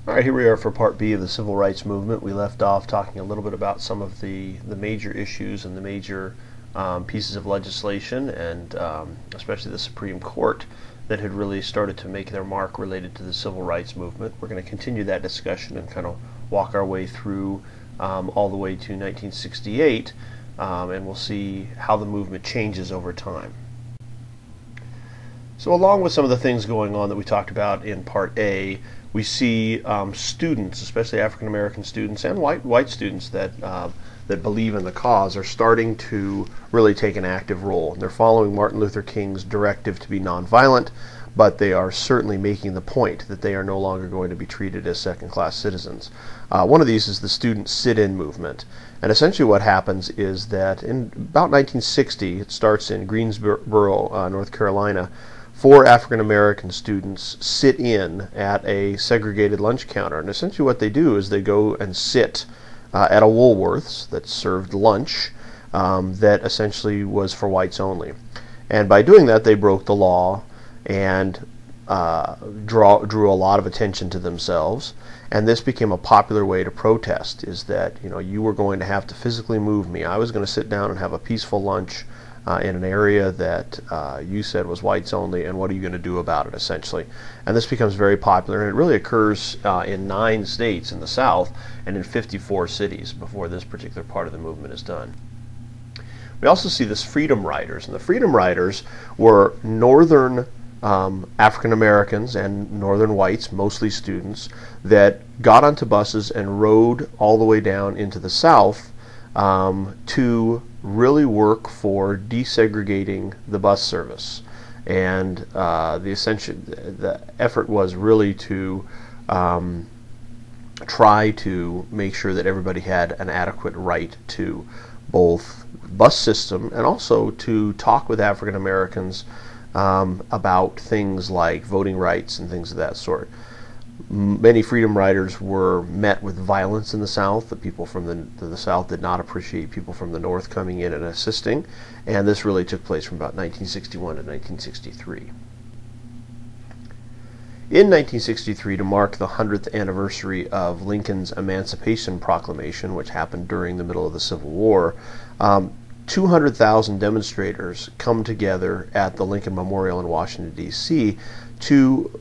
All right, here we are for part B of the Civil Rights Movement. We left off talking a little bit about some of the major issues and the major pieces of legislation, and especially the Supreme Court, that had really started to make their mark related to the Civil Rights Movement. We're going to continue that discussion and kind of walk our way through all the way to 1968, and we'll see how the movement changes over time. So along with some of the things going on that we talked about in Part A, we see students, especially African American students and white students that believe in the cause, are starting to really take an active role. They're following Martin Luther King's directive to be nonviolent, but they are certainly making the point that they are no longer going to be treated as second-class citizens. One of these is the student sit-in movement. And essentially what happens is that in about 1960, it starts in Greensboro, North Carolina, 4 African American students sit in at a segregated lunch counter. And essentially what they do is they go and sit at a Woolworth's that served lunch that essentially was for whites only. And by doing that, they broke the law and drew a lot of attention to themselves. And this became a popular way to protest, is that, you know, you were going to have to physically move me. I was going to sit down and have a peaceful lunch in an area that you said was whites only, and what are you going to do about it, essentially. And this becomes very popular, and it really occurs in 9 states in the South and in 54 cities before this particular part of the movement is done. We also see this Freedom Riders, and the Freedom Riders were northern African Americans and northern whites, mostly students, that got onto buses and rode all the way down into the South to really work for desegregating the bus service. And the effort was really to try to make sure that everybody had an adequate right to both bus system and also to talk with African Americans about things like voting rights and things of that sort. Many Freedom Riders were met with violence in the South. The people from the South did not appreciate people from the North coming in and assisting, and this really took place from about 1961 to 1963. In 1963, to mark the 100th anniversary of Lincoln's Emancipation Proclamation, which happened during the middle of the Civil War, 200,000 demonstrators come together at the Lincoln Memorial in Washington, D.C. to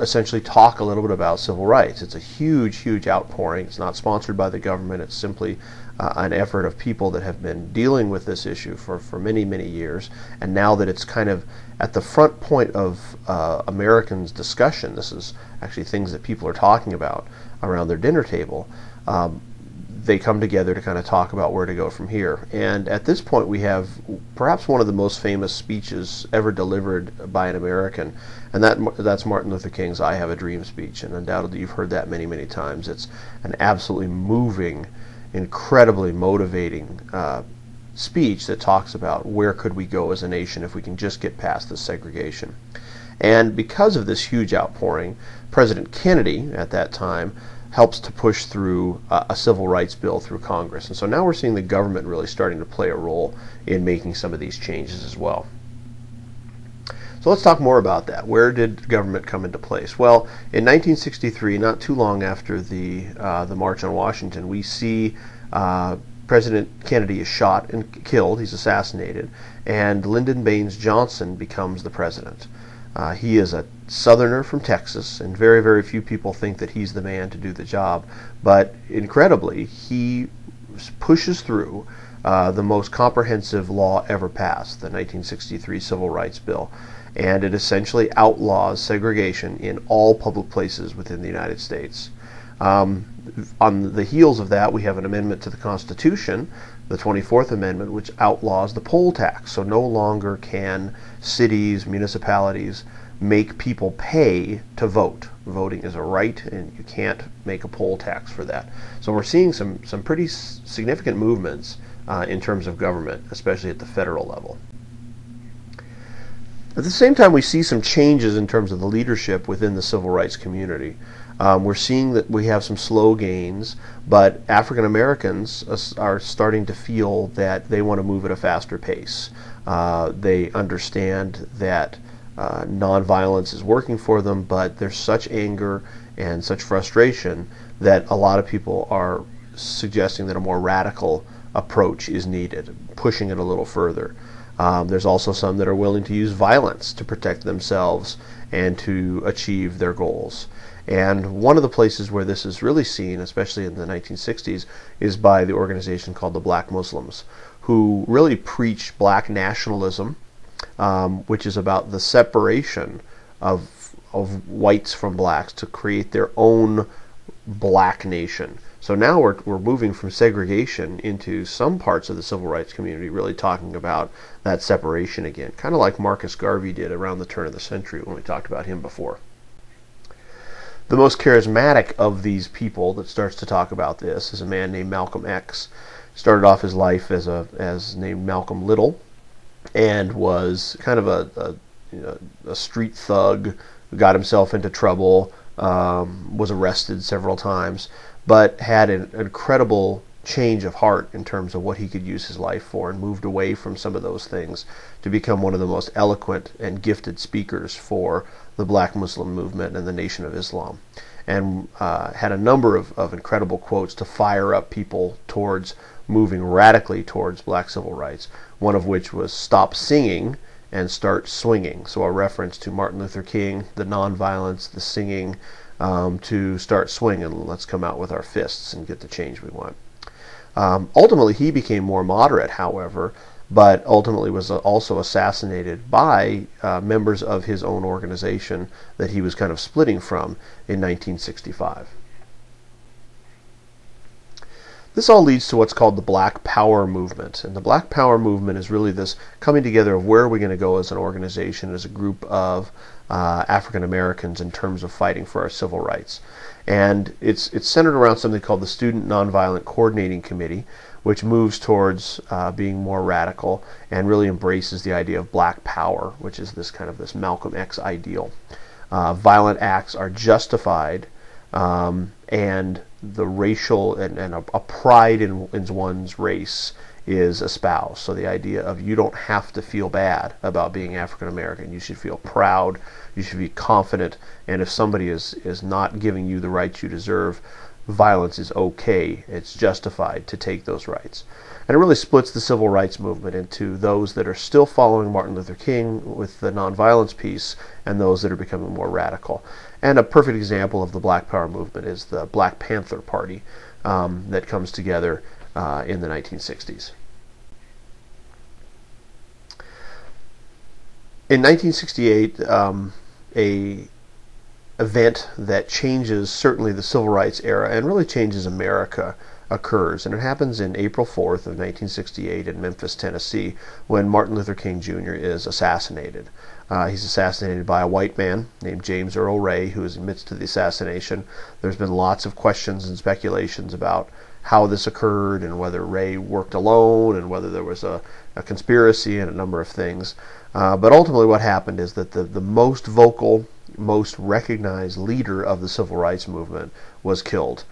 essentially talk a little bit about civil rights. It's a huge, huge outpouring. It's not sponsored by the government. It's simply an effort of people that have been dealing with this issue for many, many years. And now that it's kind of at the front point of Americans' discussion, this is actually things that people are talking about around their dinner table, they come together to kind of talk about where to go from here. And at this point we have perhaps one of the most famous speeches ever delivered by an American, and that's Martin Luther King's I Have a Dream speech, and undoubtedly you've heard that many, many times. It's an absolutely moving, incredibly motivating speech that talks about where could we go as a nation if we can just get past this segregation. And because of this huge outpouring, President Kennedy at that time helps to push through a civil rights bill through Congress. And so now we're seeing the government really starting to play a role in making some of these changes as well. So let's talk more about that. Where did government come into place? Well, in 1963, not too long after the March on Washington, we see President Kennedy is shot and killed. He's assassinated, and Lyndon Baines Johnson becomes the president. He is a Southerner from Texas, and very, very few people think that he's the man to do the job. But incredibly, he pushes through the most comprehensive law ever passed, the 1963 Civil Rights Bill. And it essentially outlaws segregation in all public places within the United States. On the heels of that, we have an amendment to the Constitution, the 24th Amendment, which outlaws the poll tax. So no longer can cities, municipalities make people pay to vote. Voting is a right, and you can't make a poll tax for that. So we're seeing some pretty significant movements in terms of government, especially at the federal level. At the same time, we see some changes in terms of the leadership within the civil rights community. We're seeing that we have some slow gains, but African Americans are starting to feel that they want to move at a faster pace. They understand that nonviolence is working for them, but there's such anger and such frustration that a lot of people are suggesting that a more radical approach is needed, pushing it a little further. There's also some that are willing to use violence to protect themselves and to achieve their goals. And one of the places where this is really seen, especially in the 1960s, is by the organization called the Black Muslims, who really preach black nationalism, which is about the separation of whites from blacks to create their own black nation. So now we're moving from segregation into some parts of the civil rights community really talking about that separation again, kind of like Marcus Garvey did around the turn of the century when we talked about him before. The most charismatic of these people that starts to talk about this is a man named Malcolm X. Started off his life as named Malcolm Little, and was kind of a street thug, got himself into trouble, was arrested several times, but had an incredible change of heart in terms of what he could use his life for, and moved away from some of those things to become one of the most eloquent and gifted speakers for the Black Muslim movement and the Nation of Islam, and had a number of incredible quotes to fire up people towards moving radically towards black civil rights, one of which was "Stop singing and start swinging." So a reference to Martin Luther King, the nonviolence, the singing, to start swinging. Let's come out with our fists and get the change we want. Ultimately, he became more moderate, however, but ultimately was also assassinated by members of his own organization that he was kind of splitting from in 1965. This all leads to what's called the Black Power movement. And the Black Power movement is really this coming together of where are we going to go as an organization, as a group of African Americans in terms of fighting for our civil rights. And it's centered around something called the Student Nonviolent Coordinating Committee, which moves towards being more radical and really embraces the idea of black power, which is this kind of this Malcolm X ideal. Violent acts are justified, and the racial and a pride in one's race is espoused. So the idea of you don't have to feel bad about being African American. You should feel proud, you should be confident, and if somebody is not giving you the rights you deserve, violence is okay. It's justified to take those rights. And it really splits the civil rights movement into those that are still following Martin Luther King with the nonviolence piece, and those that are becoming more radical. And a perfect example of the Black Power movement is the Black Panther Party that comes together in the 1960s. In 1968, a event that changes certainly the civil rights era and really changes America occurs, and it happens in April 4th of 1968 in Memphis, Tennessee, when Martin Luther King Jr. is assassinated. He's assassinated by a white man named James Earl Ray, who is in the midst of the assassination. There's been lots of questions and speculations about how this occurred and whether Ray worked alone and whether there was a conspiracy and a number of things. But ultimately what happened is that the most vocal, most recognized leader of the civil rights movement was killed.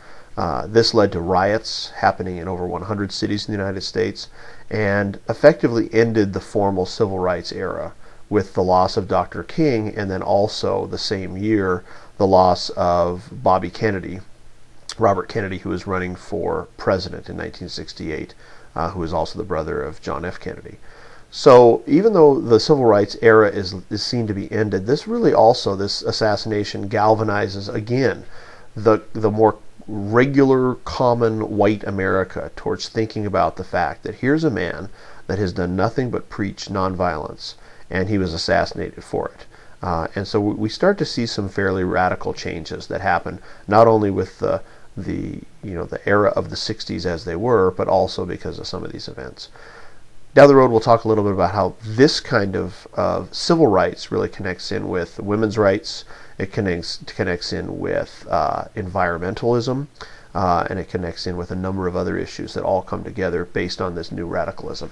This led to riots happening in over 100 cities in the United States and effectively ended the formal civil rights era with the loss of Dr. King, and then also the same year the loss of Bobby Kennedy, Robert Kennedy, who was running for president in 1968, who was also the brother of John F. Kennedy. So even though the civil rights era is seen to be ended, this assassination galvanizes again the more regular, common white America towards thinking about the fact that here's a man that has done nothing but preach nonviolence, and he was assassinated for it. And so we start to see some fairly radical changes that happen, not only with the era of the 60s as they were, but also because of some of these events. Down the road, we'll talk a little bit about how this kind of civil rights really connects in with women's rights. It connects in with environmentalism, and it connects in with a number of other issues that all come together based on this new radicalism.